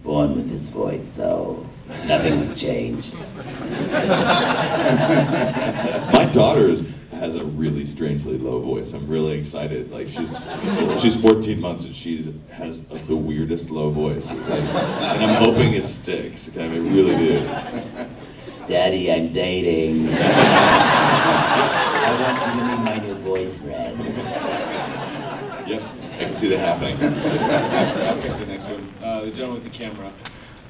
born with this voice, so nothing has changed. My daughter has a really strangely low voice. I'm really excited. Like she's 14 months and she has like the weirdest low voice. And I'm hoping it sticks. Okay, I really do. Daddy, I'm dating. I want you to meet my new boyfriend. Yep, I can see that happening. Okay, the next one. The gentleman with the camera.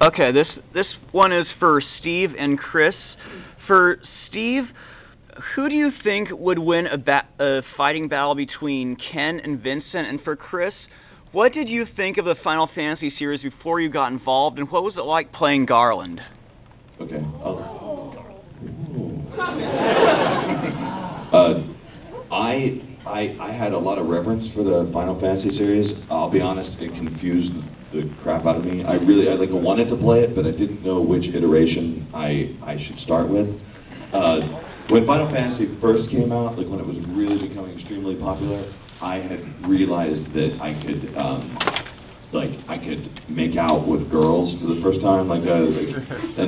Okay, this one is for Steve and Chris. For Steve, who do you think would win a fighting battle between Ken and Vincent? And for Chris, what did you think of the Final Fantasy series before you got involved, and what was it like playing Garland? Okay. I had a lot of reverence for the Final Fantasy series. I'll be honest, it confused the crap out of me. I wanted to play it, but I didn't know which iteration I should start with. When Final Fantasy first came out, like when it was really becoming extremely popular, I had realized that I could make out with girls for the first time, and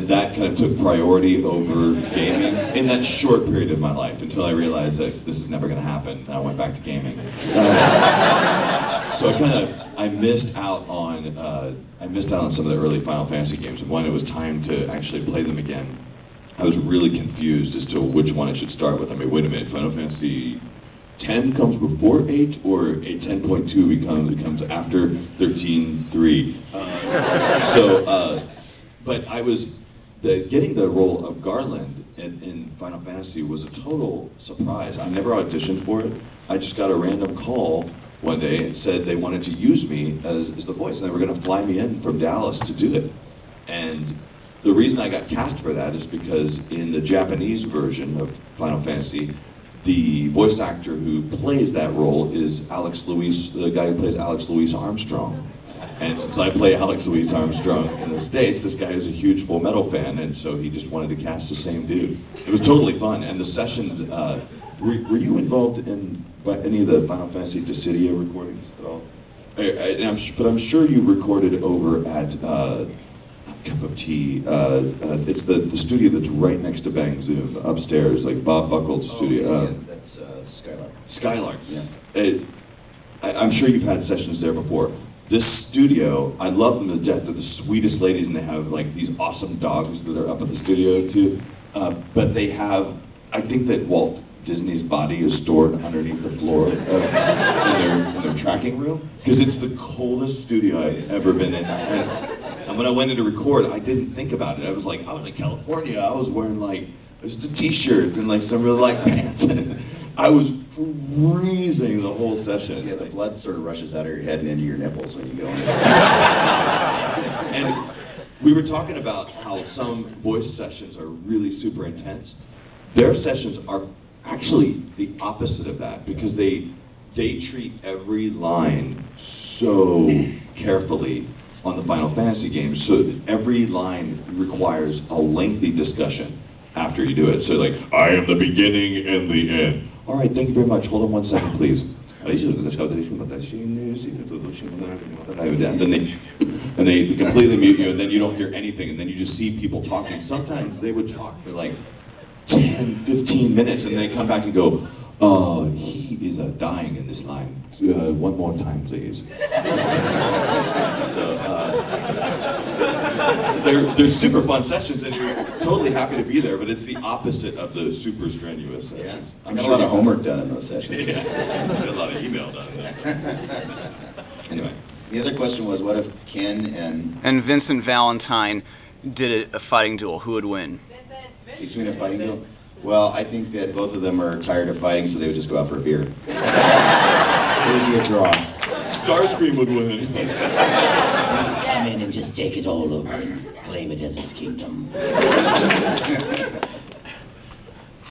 that kind of took priority over gaming in that short period of my life until I realized that this is never going to happen, and I went back to gaming. So I missed out on some of the early Final Fantasy games, and when it was time to actually play them again, I was really confused as to which one I should start with. I mean, wait a minute, Final Fantasy 10 comes before 8, or 10.2 becomes after 13.3. But I was getting the role of Garland in Final Fantasy was a total surprise. I never auditioned for it. I just got a random call one day and said they wanted to use me as the voice, and they were going to fly me in from Dallas to do it. And the reason I got cast for that is because in the Japanese version of Final Fantasy, the voice actor who plays that role is Alex Louis, the guy who plays Alex Louis Armstrong. And since I play Alex Louis Armstrong in the States, this guy is a huge Full Metal fan, and so he just wanted to cast the same dude. It was totally fun, and the sessions, were you involved in any of the Final Fantasy Dissidia recordings at all? But I'm sure you recorded over at Cup of Tea. It's the studio that's right next to Bang Zoom, upstairs, like Bob Buckle's studio. Yeah, that's Skylark. Skylark. Yeah. I'm sure you've had sessions there before. This studio, I love them to death. They're the sweetest ladies, and they have like these awesome dogs that are up at the studio too. But they have, I think that Walt Disney's body is stored underneath the floor in their tracking room, because it's the coldest studio I've ever been in. And when I went in to record, I didn't think about it. I was like, I was in California. I was wearing like just a t-shirt and like some really light pants. I was freezing the whole session. Yeah, the blood sort of rushes out of your head and into your nipples when you go in. And we were talking about how some voice sessions are really super intense. Their sessions are actually the opposite of that, because they treat every line so carefully on the Final Fantasy games, so that every line requires a lengthy discussion after you do it. So like, I am the beginning and the end. All right, thank you very much. Hold on 1 second, please. And they completely mute you, and then you don't hear anything, and then you just see people talking. Sometimes they would talk for like 10, 15 minutes, and they come back and go, he is dying in this line. One more time, please. They're super fun sessions, and you're totally happy to be there, but it's the opposite of the super strenuous sessions. I got a lot of homework done in those sessions. Yeah, I got a lot of email done. Anyway, the other question was, what if Ken and Vincent Valentine did a fighting duel? Who would win? Between a fighting duel? Well, I think that both of them are tired of fighting, so they would just go out for a beer. It would be a draw. Starscream would win. Come in and just take it all over and claim it as his kingdom.